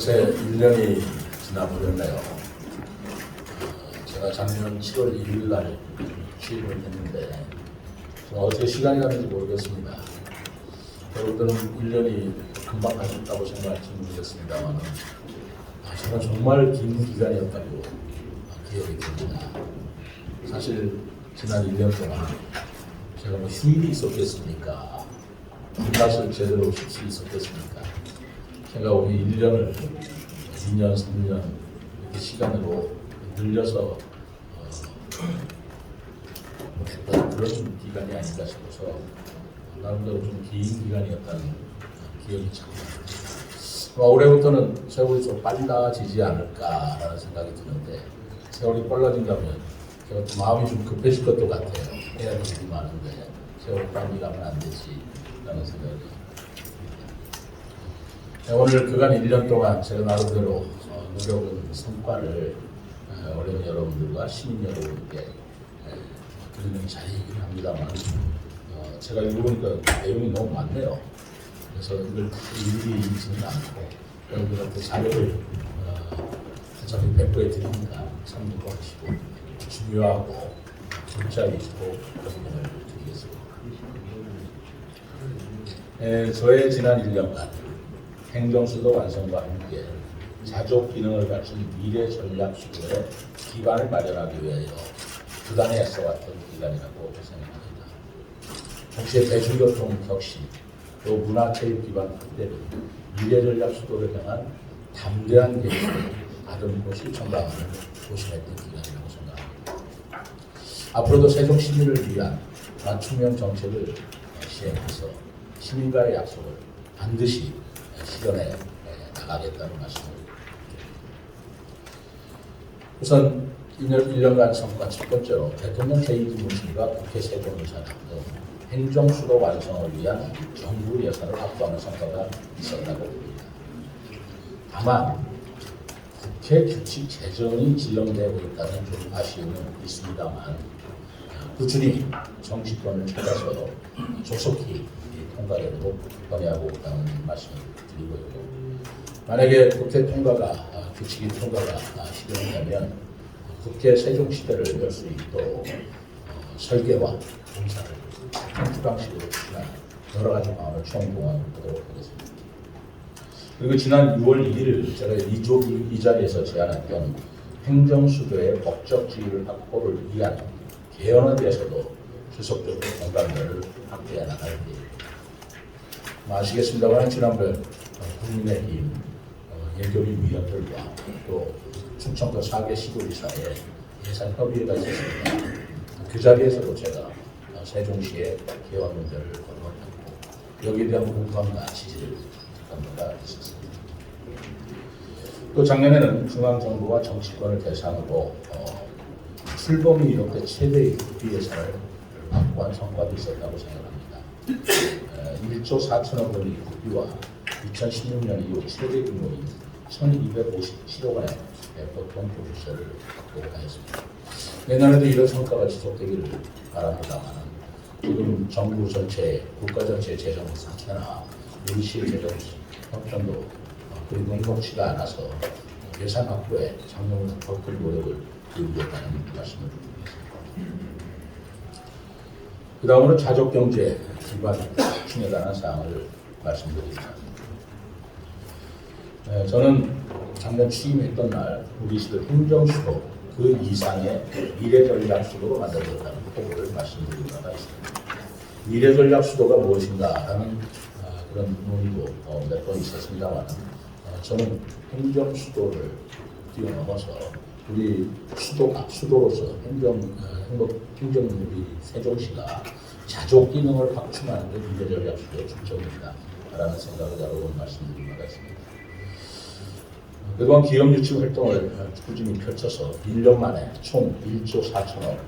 어느새 1년이 지나버렸네요. 제가 작년 7월 1일 날 취임을 했는데 어떻게 시간이 가는지 모르겠습니다. 여러분들은 1년이 금방 가셨다고 생각할지 모르겠습니다만 저는 정말 긴 기간이었다고 기억이 듭니다. 사실 지난 1년 동안 제가 뭐 휴일이 있었겠습니까? 밤낮을 제대로 쉴 수 있었겠습니까? 제가 우리 1년을 2년, 3년 이렇게 시간으로 늘려서 했던 그런 기간이 아닌가 싶어서 나름대로 좀 긴 기간이었다는 기억이 납니다. 올해부터는 세월이 좀 빨라지지 않을까라는 생각이 드는데 세월이 빨라진다면 제가 또 마음이 좀 급해질 것도 같아요. 해야 될 일이 많은데 세월이 빨리 가면 안 되지라는 생각이 듭니다. 오늘 그간 1년 동안 제가 나름대로 노력은 성과를 어려운 여러분들과 시민 여러분께 드리는 자리이긴 합니다만 제가 읽어보니까 내용이 너무 많네요. 그래서 이걸 일일이 읽지는 않고 여러분들한테 자료를 어차피 배포해 드리니까 참고하시고 중요하고 진짜이고 설명을 드리겠습니다. 저의 지난 1년간 행정수도 완성과 함께 자족 기능을 갖춘 미래 전략 수도의 기반을 마련하기 위하여 부단히 애써왔던 기간이라고 생각합니다. 동시에 대중교통 혁신, 또 문화체육 기반 확대를 미래 전략 수도를 향한 담대한 계획을 아름고 실천당하는 조심했던 기간이라고 생각합니다. 앞으로도 세종 시민을 위한 맞춤형 정책을 시행해서 시민과의 약속을 반드시 실현해 나가겠다는 말씀을 드립니다. 우선 1년간 성과 첫 번째로 대통령 제2기문실과 국회 세종의사당 등 행정수도 완성을 위한 정부 예산을 확보하는 성과가 있었다고 봅니다. 다만 국회 규칙 제정이 지연되고 있다는 좀 아쉬움은 있습니다만 꾸준히 정치권을 찾아서 조속히 통과되도록 건의하고 있다는 말씀을 드리고요. 만약에 국회 통과가 규칙이 통과가 실현되면 국회 세종시대를 열 수 있도록 설계와 공사를 주방식으로 추진한 여러 가지 마음을 총동원하도록 하겠습니다. 그리고 지난 6월 1일 제가 이 자리에서 제안했던 행정수도의 법적 지위를 확보를 위한 개헌에 대해서도 지속적으로 공감대를 확대해 나갈 계획입니다. 아시겠습니다만 지난번 국민의힘 예결위 위원들과 또 충청도 4개 시도지사의 예산 협의회가 있었습니다. 그 자리에서도 제가 세종시의 개헌 문제를 거론했고 여기에 대한 공감과 지지를 부탁한 바가 있었습니다. 또 작년에는 중앙정부와 정치권을 대상으로 출범이 역대 최대의 국비 예산을 확보한 성과도 있었다고 생각합니다. 1조 4천억 원의 국비와 2016년 이후 최대 규모인 1,257억 원의 보통 교부세를 확보하였습니다. 내년에도 이런 성과가 지속되기를 바랍니다만 지금 정부 전체, 국가 전체 재정 상태나 우리시의 재정 형편도 그리 녹록치가 않아서 예산 확보에 장려는 더 큰 노력을 기울이겠다는 말씀을 드리겠습니다. 그 다음으로 자족경제 기반 확충에 관한 사항을 말씀드리겠습니다. 저는 작년 취임했던 날 우리 시를 행정수도 그 이상의 미래전략수도로 만들겠다는 포부를 말씀드린 바가 있습니다. 미래전략수도가 무엇인가라는 그런 논의도 몇 번 있었습니다만 저는 행정수도를 뛰어넘어서 우리 수도로서 행정 우리 세종시가 자족 기능을 확충하는 게 미래전략수도의 중점입니다. 라는 생각을 여러 번 말씀드린 바가 있습니다. 그동안 기업 유치 활동을 꾸준히 펼쳐서 1년 만에 총 1조 4천억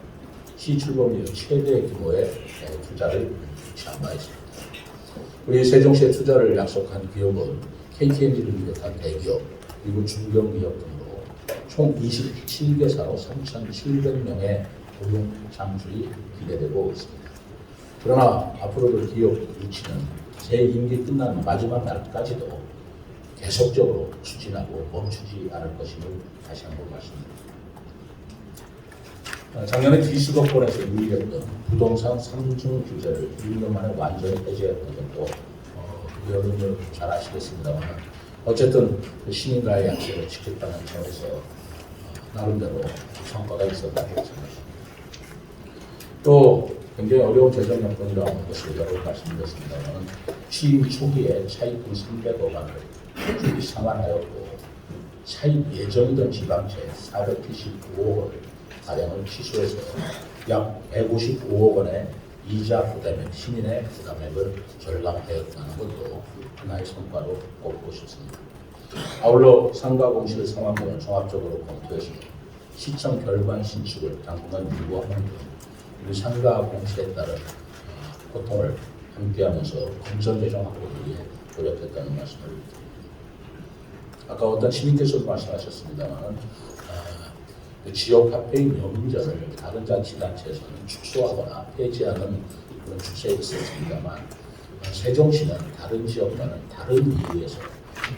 시출범 이후 최대 규모의 투자를 유치한 바 있습니다. 우리 세종시에 투자를 약속한 기업은 KTNG를 비롯한 대기업 그리고 중견기업 등으로 총 27개사로 3,700명의 고용 창출이 기대되고 있습니다. 그러나 앞으로도 기업 유치는 제 임기 끝나는 마지막 날까지도 계속적으로 추진하고 멈추지 않을 것임을 다시 한번 말씀드립니다. 작년에 D수도권에서 유의했던 부동산 3중 규제를 1년 만에 완전히 해제했던 것도 여러분들 잘 아시겠습니다만 어쨌든 시민과의 약속을 지켰다는 점에서 나름대로 성과가 있었다고 생각합니다. 또 굉장히 어려운 재정 여건이라는 것을 여러 번 말씀드렸습니다만 취임 초기에 차입금 300억 원을 준비 상환하였고 차입 예정이던 지방채 475억 원을 가량을 취소해서 약 155억 원의 이자 부담액, 시민의 부담액을 절감하였다는 것도 하나의 성과로 꼽고 싶습니다. 아울러 상가 공실 상황등을 종합적으로 검토해서 시청 결관 신축을 당분간 유보하는 등 우리 상가 공실에 따른 고통을 함께하면서 건전 재정 확보를 위해 노력했다는 말씀을 드립니다. 아까 어떤 시민께서도 말씀하셨습니다만 지역 화폐인 연민전을 다른 자치단체에서는 축소하거나 폐지하는 그런 추세가 있었습니다만 세종시는 다른 지역과는 다른 이유에서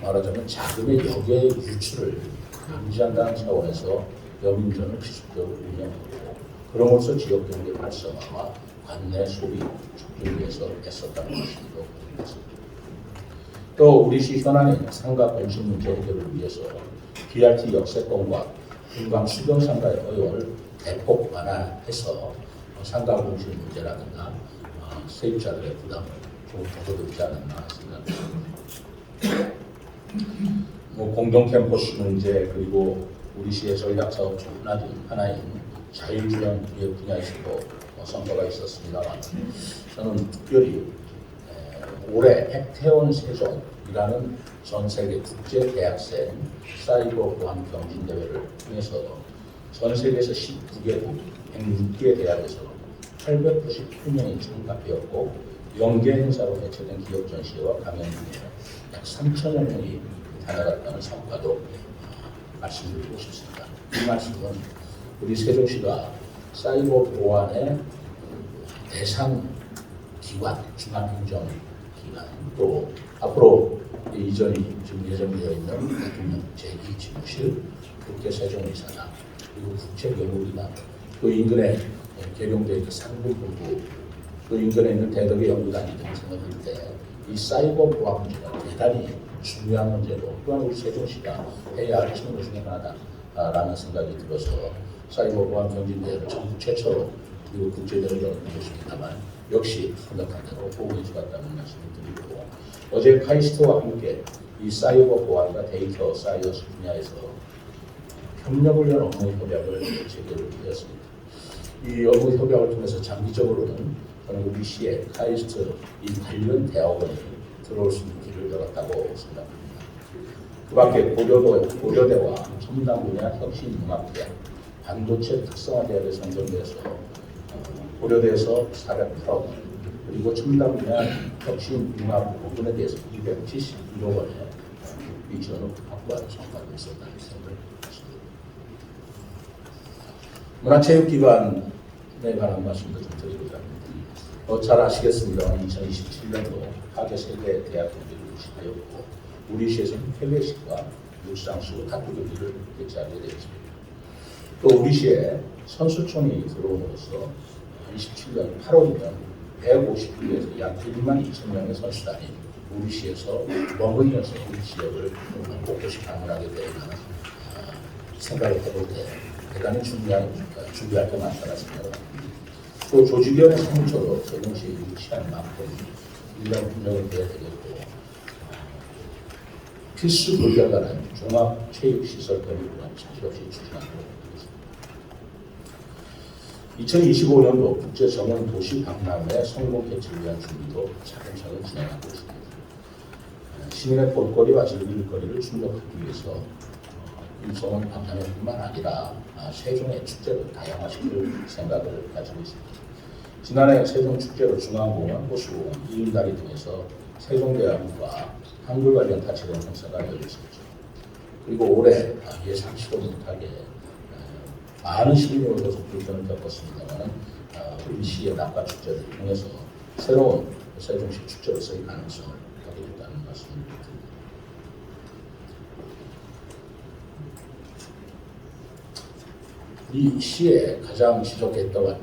말하자면 자금의 역의 유출을 방지한다는 차원에서 연민전을 지속적으로 운영하고 그럼으로써 지역 경제 활성화와 관내 소비 촉진을 위해서 애썼다는 말씀도 드리겠습니다. 또 우리시 현안인 상가 공실 문제 해결을 위해서 BRT 역세권과 금강 수경 상가의 허용을 대폭 완화해서 상가 공실 문제라든가 세입자들의 부담을 좀 덜어드리지 않았나 생각합니다. 공동 캠퍼스 문제 그리고 우리 시의 전략 사업 중 하나인 자율주행 기업 분야에서도 성과가 있었습니다만 저는 특별히 올해 액태원 세종이라는 전 세계 국제 대학생 사이버 보안 경진 대회를 통해서 전 세계에서 19개국 106개 대학에서 898명이 참가하였고 연계 행사로 개최된 기업 전시회와 강연 중에 약 3천여 명이 다녀갔다는 성과도 말씀드리고 싶습니다. 이 말씀은 우리 세종시가 사이버 보안의 대상 기관, 중앙행정기관 또 앞으로 이전이 지금 예정되어 있는 대통령 제2집무실, 국제세종이사장 그리고 국책연구기관 또 인근에 개룡되어 있는 상부본부 또 인근에 있는 대덕의 연구단이 등 생각할 때 이 사이버 보안 문제가 대단히 중요한 문제로 또한 우리 세종시가 해야 할 책무 중에 하나다라는 생각이 들어서 사이버 보안 경진대회를 전국 최초로 그리고 국제대회를 열었습니다만 역시 생각한 대로 호응해 주었다는 말씀을 드리고 어제 카이스트와 함께 이 사이버 보안과 데이터 사이언스 분야에서 협력을 위한 업무 협약을 체결을 되었습니다. 이 업무 협약을 통해서 장기적으로는 저는 우리 시에 카이스트 이 관련 대학원이 들어올 수 있는 길을 열었다고 생각합니다. 그 밖에 고려대와 첨단 분야 혁신융합대학, 반도체 특성화대학에 선정돼서 고려대에서 408억 원, 그리고 첨단 분야 혁신융합 부분에 대해서 271억 원의 비전을 확보하는 성과가 있었다는 생각을 했습니다. 문화체육기관에 관한 말씀도 좀 드리고자 합니다. 잘 아시겠습니다만 2027년도 하계 세계 대학 경기를 유치하였고 우리 시에서는 해외식과 육상수 탁구 경기를 개최하게 되었습니다. 또 우리 시에 선수촌이 들어옴으로써 27년 8월이면 150기에서 약 1만 2천 명의 선수단이 우리 시에서 머물면서 우리 지역을 곳곳이 방문하게 되는 생각을 해볼 때 대단히 준비할 게 많다는 생각을 합니다. 또 조직위원회 사무처로 세종시에 유치한 만큼 인력 운영을 해야 되겠고 필수 불가관한 종합체육시설 건립은 차질없이 추진하도록 하겠습니다. 2025년도 국제정원 도시 박람회 성공 개최를 위한 준비도 차근차근 진행하고 있습니다. 시민의 볼거리와 즐길거리를 충족하기 위해서 이 정원 박람회뿐만 아니라 세종의 축제를 다양화시킬 생각을 가지고 있습니다. 지난해 세종축제로 중앙공원, 호수공원, 이음다리 등에서 세종대왕과 한글 관련 다채로운 행사가 열렸었죠. 그리고 올해 예상치도 못하게 많은 시민이 오셔서 불편을 겪었습니다만 우리 시의 낙과축제를 통해서 새로운 세종시 축제로서의 가능성을 갖게 됐다는 말씀을 드립니다. 이 시에 가장 지적했던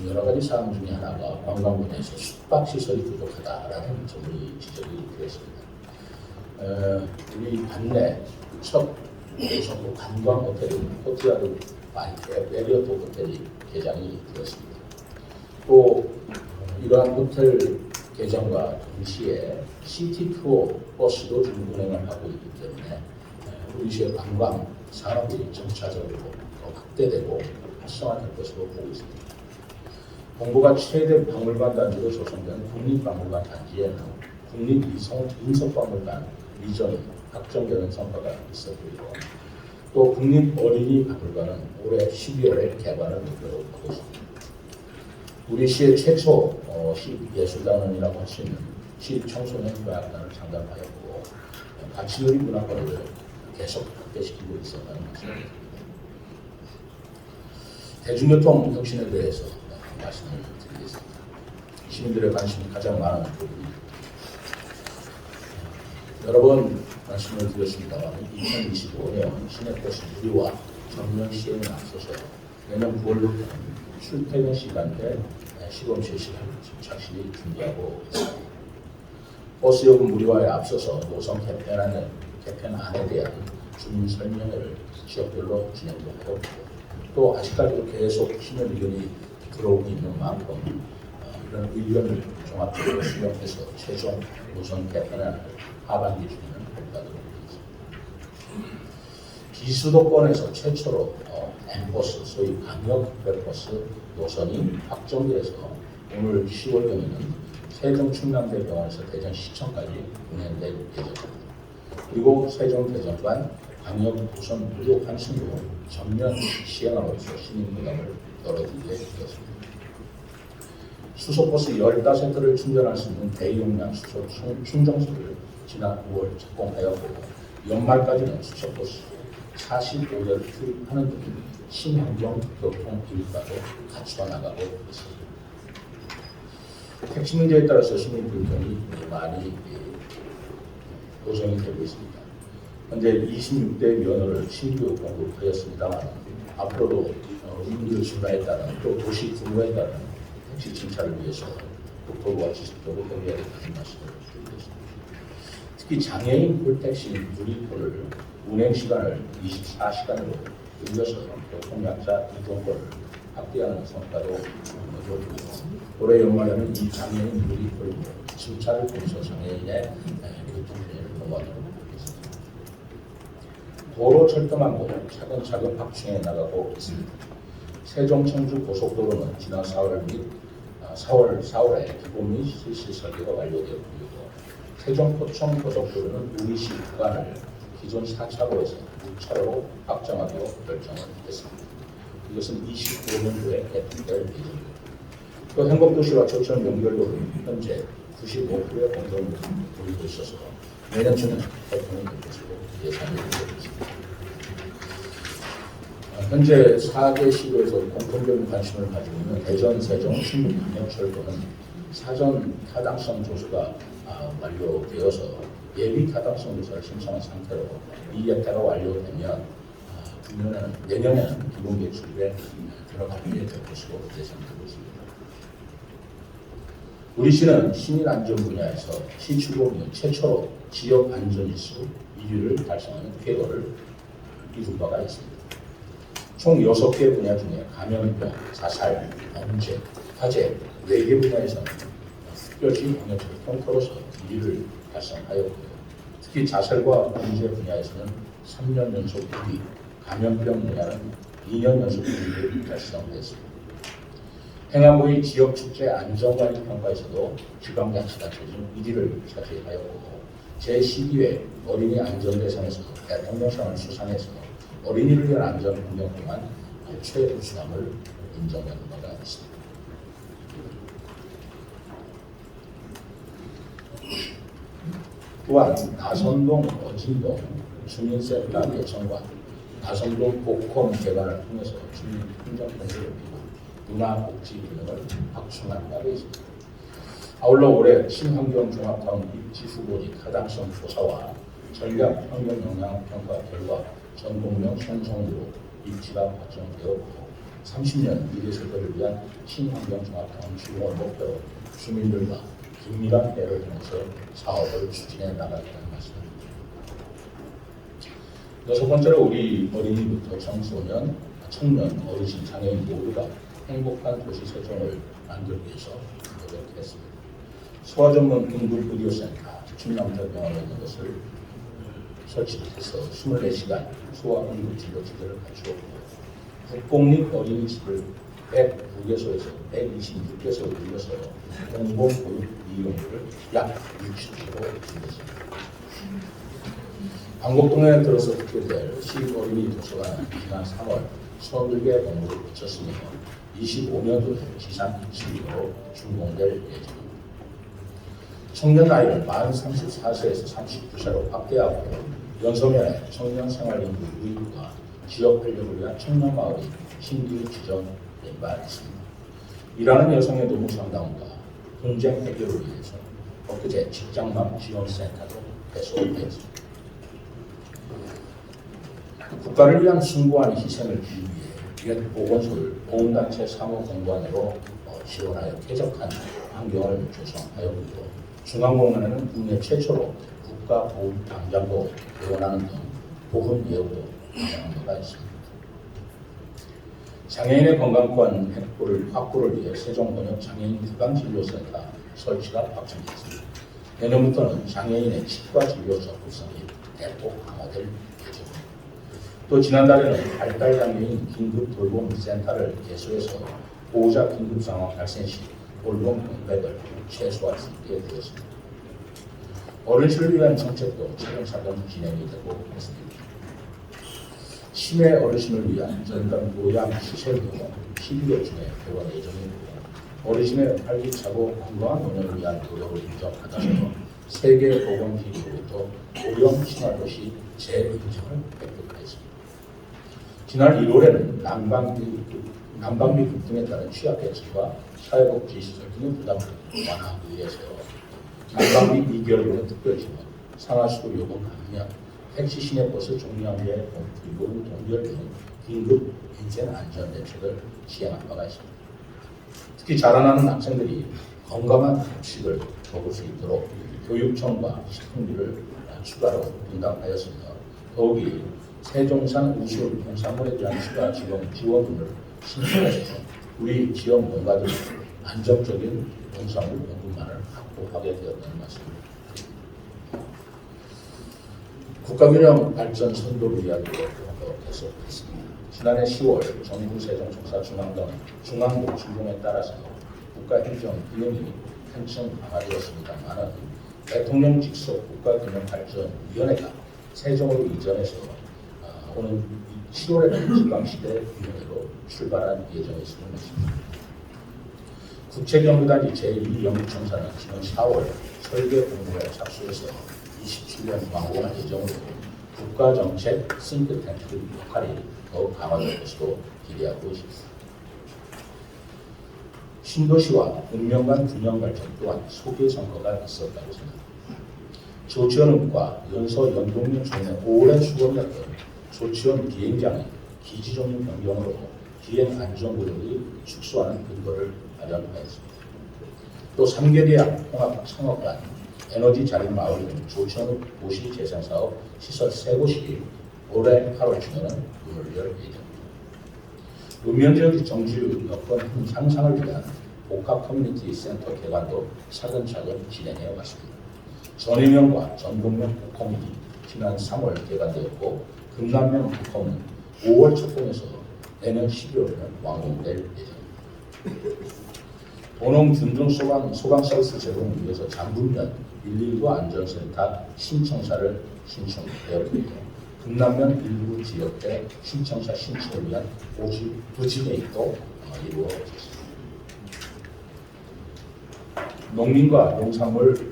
여러 가지 사항 중에 하나가 관광 분야에서 숙박시설이 부족하다라는 점이 지적이 되었습니다. 우리 관내 첫 고속도 관광 호텔인 호티아르 메리어트 호텔이 개장이 되었습니다. 또 이러한 호텔 개장과 동시에 시티 투어 버스도 지금 운행을 하고 있기 때문에 우리 시의 관광 산업이 점차적으로 더 확대되고 활성화될 것으로 보고 있습니다. 동부가 최대 박물관 단지로 조성된 국립박물관 단지에는 국립인석박물관 이전이 확정되는 성과가 있었고요. 또 국립어린이박물관은 올해 12월에 개관을 목표로 하고 있습니다. 우리 시의 최초 시예술단원이라고 할 수 있는 시청소년 교향단을 창단하였고 가치놀이 문화권을 계속 확대시키고 있었는 것입니다. 대중교통 혁신에 대해서 말씀을 드리겠습니다. 시민들의 관심이 가장 많은 부분입니다. 여러 번 말씀을 드렸습니다만 2025년 시내버스 무료화 전면 시행에 앞서서 내년 9월부터는 출퇴근 시간대 시범 실시를 착실히 준비하고 있습니다. 버스 요금 무료화에 앞서서 노선 개편안에 대한 주민 설명회를 지역별로 진행도 하고 또 아직까지도 계속 시민 의견이 들어오고 있는 만큼 이런 의견을 종합적으로 수렴해서 최종 노선 개편안을 하반기 중에는 발표하도록 하겠습니다. 비수도권에서 최초로 M버스, 소위 광역특별버스 노선이 확정돼서 오늘 10월경에는 세종 충남대병원에서 대전시청까지 운행될 예정입니다. 그리고 세종 대전 간 광역 노선 무료 환승도 전면 시행함으로써 시민 부담을 덜어드리게 되었습니다. 수소버스 15대를 충전할 수 있는 대용량 수소 충전소를 지난 5월 착공하였고 연말까지는 수소버스 45대를 투입하는 등 친환경 교통 교육과도 갖추어 나가고 있습니다. 택시 문제에 따라서 시민 불편이 많이 고정이 되고 있습니다. 현재 26대 면허를 신규 공급하였습니다만 앞으로도 인구 증가에 따른 또 도시 규모에 따른 택시 증차를 위해서 국토부와 지속적으로 협의하겠다는 말씀을 드리겠습니다. 특히 장애인 폴택시 누리표를 운행 시간을 24시간으로 늘려서 교통약자 이동권을 확대하는 성과도 거두어지고 올해 연말에는 이 장애인 누리표를 증차를 통해서 장애인의 교통편의를 도모하도록 하겠습니다. 도로 철도망도 차근차근 확충해 나가고 있습니다. 세종 청주 고속도로는 지난 4월에 기본 및 실시 설계가 완료되었고요. 세종 포천 고속도로는 우리시 구간을 기존 4차로에서 6차로로 확장하기로 결정을 했습니다. 이것은 29년도에 개통될 예정입니다. 또 행복도시와 초청 연결도로는 현재 95%의 공정을 보이고 있어서 내년 초는 개통이 될 것으로 예상이 되고 있습니다. 현재 4개 시도에서 공통적인 관심을 가지고 있는 대전, 세종, 충북, 광역철도는 사전 타당성 조사가 완료되어서 예비 타당성 조사를 신청한 상태로 이 예타가 완료되면 내년에는 기본 개출에 들어가게 될 것으로 예상되고 있습니다. 우리 시는 시민 안전 분야에서 시추공 이후 최초로 지역 안전 지수 1위를 달성하는 쾌거를 이룬 바가 있습니다. 총 6개 분야 중에 감염병, 자살, 범죄, 화재 4개 분야에서는 특별시 방역적 통틀어서 1위를 달성하였고요. 특히 자살과 범죄 분야에서는 3년 연속 1위, 감염병 분야는 2년 연속 1위를 달성했습니다. 행안부의 지역축제 안전관리 평가에서도 지방자치단체중 1위를 차지하였고 제12회 어린이 안전대상에서 대통령상을 수상해서 어린이를 위한 안전 공격 동안 최우수함을 인정받은 바가 있습니다. 또한 나선동, 어진동 주민센터 개선과 나선동 복권 개발을 통해서 주민 행정권을 높이고 문화복지 기능을 확충한 바가 있습니다. 아울러 올해 친환경 종합타운 입지 후보지 타당성 조사와 전략 환경 영향 평가 결과 전공명 형성으로 입지가 확정되었고 30년 미래 세대를 위한 친환경 종합타운 시공을 목표로 주민들과 긴밀한 대화를 통해서 사업을 추진해 나가겠다는 말씀입니다. 여섯 번째로 우리 어린이부터 청소년, 청년, 어르신, 장애인 모두가 행복한 도시 세종을 만들기 위해서 노력했습니다. 소아 전문 응급 의료센터 충남대병원에 있는 것을 설치해서 24시간 소아 응급 진료 체계를 갖추었고 국공립 어린이집을 109개소에서 126개소로 늘려서 공공보육 이용률을 약 60%로 줄였습니다. 광곡동에 들어서 국회될 시어린이 도서관은 지난 3월 30개 공모를 거쳤으며 25년도 지상 2층으로 준공될 예정입니다. 청년 나이를 만 34세에서 39세로 확대하고 연소면에 청년 생활 인구 유입과 지역 활력을 위한 청년 마을이 신규 지정된 바 있습니다. 일하는 여성의 노무 상담과 분쟁 해결을 위해서 엊그제 직장맘 지원센터도 개소되었습니다. 국가를 위한 숭고한 희생을 기위해 유엔 보건소를 보훈단체 사무공무원으로 지원하여 쾌적한 환경을 조성하였고 중앙공원에는 국내 최초로 국가보훈당장도 개원하는 등 보훈 예우도 진행한 바가 있습니다. 장애인의 건강권 확보를 위해 세종권역 장애인 휴방진료센터 설치가 확정됐습니다. 내년부터는 장애인의 치과 진료 접근성이 대폭 강화될 예정입니다. 또 지난달에는 발달장애인 긴급 돌봄센터를 개소해서 보호자 긴급 상황 발생 시 돌봄 공백을 최소화할 수 있게 되었습니다. 어르신을 위한 정책도 차근차근 진행이 되고 있습니다. 치매 어르신을 위한 전담 요양 시설도 12월 중에 개원 예정이고 어르신의 활기차고 건강한 노년을 위한 노력을 인정받아서 세계보건기구로부터 고령 친화도시 재인정을 획득하였습니다. 지난 1월에는 난방비 급등에 따른 취약계층과 사회복지시설 등의 부담을 완화하기 위해서 난방비 2개월분의 특별지원, 상하수도 요금 감면, 택시 시내버스 종량제 그리고 동결 등 긴급 인생 안전 대책을 시행한 바가 있습니다. 특히 자라나는 학생들이 건강한 급식을 먹을 수 있도록 교육청과 식품비를 추가로 분담하였으며 더욱이 세종산 우수 농산물에 대한 추가 지원금을 신청해서 우리 지역 농가들 안정적인 농산물 공급만을 확보하게 되었다는 말씀입니다. 국가균형 발전 선도를 위하여 계속했습니다. 지난해 10월 정부 세종청사 중앙동 준공에 따라서 국가행정 균형이 한층 강화되었습니다만 대통령 직속 국가균형발전위원회가 세종으로 이전해서 오는 7월에는 지방시대 위원회로 출발한 예정에 있음을 말씀드립니다. 국책연구단지 제2연구청사는 지난 4월 설계 공모에 착수해서 27년 완공할 예정으로 국가정책 싱크탱크 역할이 더욱 강화될 것으로 기대하고 있습니다. 신도시와 읍면 간 균형 발전 또한 소개 성과가 있었다고 생각합니다. 조치원읍과 연서 연동면 촌의 오랜 수건이었던 조치원 비행장의 기지 종류 변경으로 비행 안전구역이 축소하는 근거를 마련하였습니다. 또 3개 대학 통합 창업단 에너지 자립 마을인 조천읍 도시 재생 사업 시설 3곳이 올해 8월쯤에는 문을 열 예정입니다. 읍면 지역 정지 여건 향상을 위한 복합 커뮤니티 센터 개관도 차근차근 진행해 왔습니다. 전해면과 전북면 북컴이 지난 3월 개관되었고 금남면 북컴은 5월 착공해서 내년 12월에는 완공될 예정입니다. 도농 균등 소방 서비스 제공을 위해서 장군면 119 안전센터 신청사를 신청되었고요. 금남면 일부 지역대 신청사 신청을 위한 부지매입도 이루어졌습니다. 농민과 농산물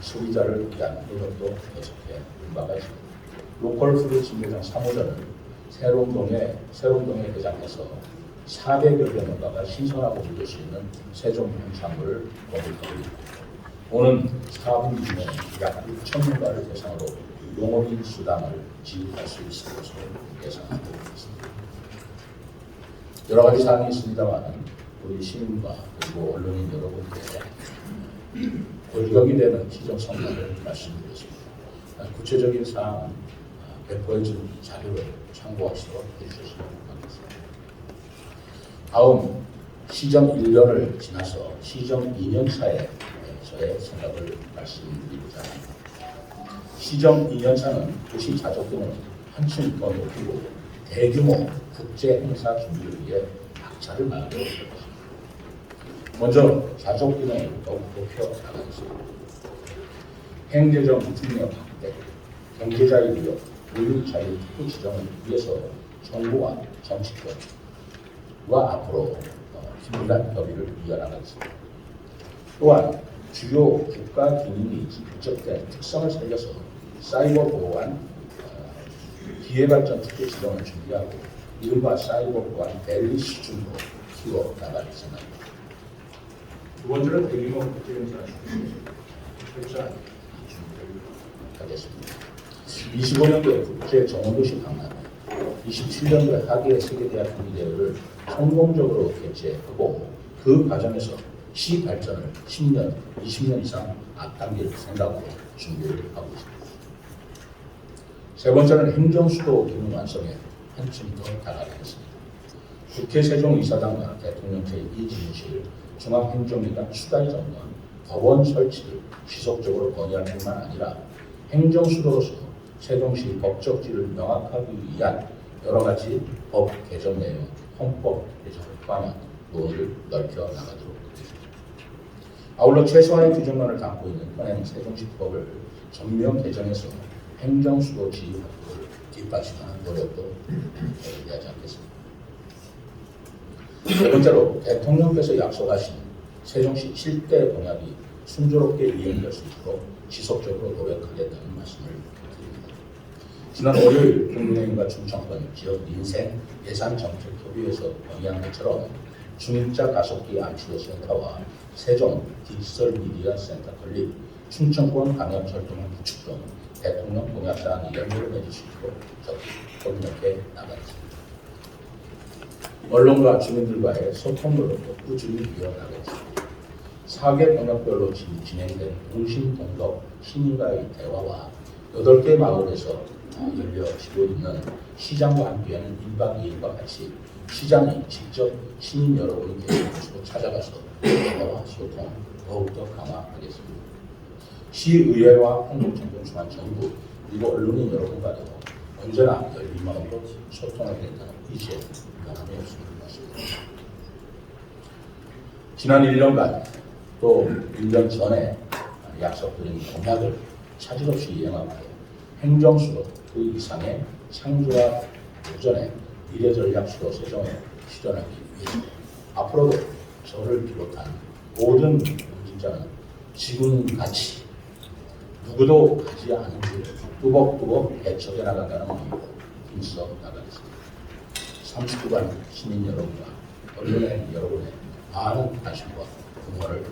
소비자를 위한 노력도 계속해 바가 있습니다. 로컬 푸드 진매장 3호점은 새롬동에 개장해서 400여 개 농가가 신선하고 믿을 수 있는 세종 농산물을 먹을 겁니다. 오는 4분 중에 약 6천 농가를 대상으로 용어인 수당을 지급할 수 있을 것으로 예상하고 있습니다. 여러 가지 사항이 있습니다만 우리 시민과 그리고 언론인 여러분께 골격이 되는 시정 성과를 말씀드렸습니다. 구체적인 사항은 배포해준 자료를 참고하시도록 해주셨으면 하겠습니다. 다음 시정 1년을 지나서 시정 2년 차에 저의 생각을 말씀드리고자 합니다. 시정 2년 차는 도시 자족도는 한층 더 높이고 대규모 국제 행사 준비를 위해 박차를 마련할 것입니다. 먼저 자족 기능을 더욱 높여 나가겠습니다. 행재정 중력 확대, 경제자유구역, 물류자유 특구 지정을 위해서 정부와 정치권과 앞으로 긴밀한 협의를 이어나가겠습니다. 또한 주요 국가 기능이 부적된 특성을 살려서 사이버 보안 기회발전 특구 지정을 준비하고 이른바 사이버 보안 밸리 수준으로 키워 나갈 생각입니다. 두 번째는 대규모 국제행사 철저한 준비를 하겠습니다. 25년도에 국제 정원도시 강남, 27년도에 하계 세계대학 경기대회를 성공적으로 개최하고 그 과정에서 시 발전을 10년, 20년 이상 앞당길 생각으로 준비를 하고 있습니다. 세 번째는 행정수도 기능 완성에 한층 더 다가가겠습니다. 국회 세종이사당과 대통령실 이진실 중앙행정기관 추가이전과 법원 설치를 지속적으로 건의할 뿐만 아니라 행정수도로서 세종시 법적지를 명확하기 위한 여러 가지 법 개정 내용, 헌법 개정을 포함한 논의를 넓혀 나가도록 하겠습니다. 아울러 최소한의 규정만을 담고 있는 현행 세종시법을 전면 개정해서 행정수도 지휘 확보를 뒷받침하는 노력도 기대하지 않겠습니다. 세 번째로 대통령께서 약속하신 세종시 7대 공약이 순조롭게 이행될 수 있도록 지속적으로 노력하겠다는 말씀을 드립니다. 지난 월요일 국민의힘과 충청권 지역 민생 예산정책협의회에서 건의한 것처럼 중자 가속기 안추도 센터와 세종 디지털 미디어 센터 건립, 충청권 광역철도망 구축 등 대통령 공약사항이 연결을 맺을 수 있도록 적극 협력해 나가겠습니다. 언론과 주민들과의 소통 노력도 꾸준히 이어나가겠습니다. 4개 병력별로 진행된 공신동덕 시민과의 대화와 8개 마을에서 열려지고 있는 시장과 함께하는 1박 2일과 같이 시장이 직접 시민 여러분이 계신 곳으로 찾아가서 대화와 소통 더욱더 강화하겠습니다. 시의회와 한국정보중앙정부 그리고 언론인 여러분과도 언제나 열린 마음으로 소통하겠다는 의지에 변함이 없음을 말씀드립니다. 지난 1년간 또 1년 전에 약속드린 공약을 차질 없이 이행하고 행정수도 그 이상의 창조와 도전의 미래전략수도 세종에 실현하기 위해서 앞으로도 저를 비롯한 모든 공직자는 지금같이 누구도 가지 않은 길 뚜벅뚜벅 개척해 나간다는 마음으로 힘써 나가겠습니다. 39만 시민 여러분과 언론인 여러분의 많은 관심과 응원을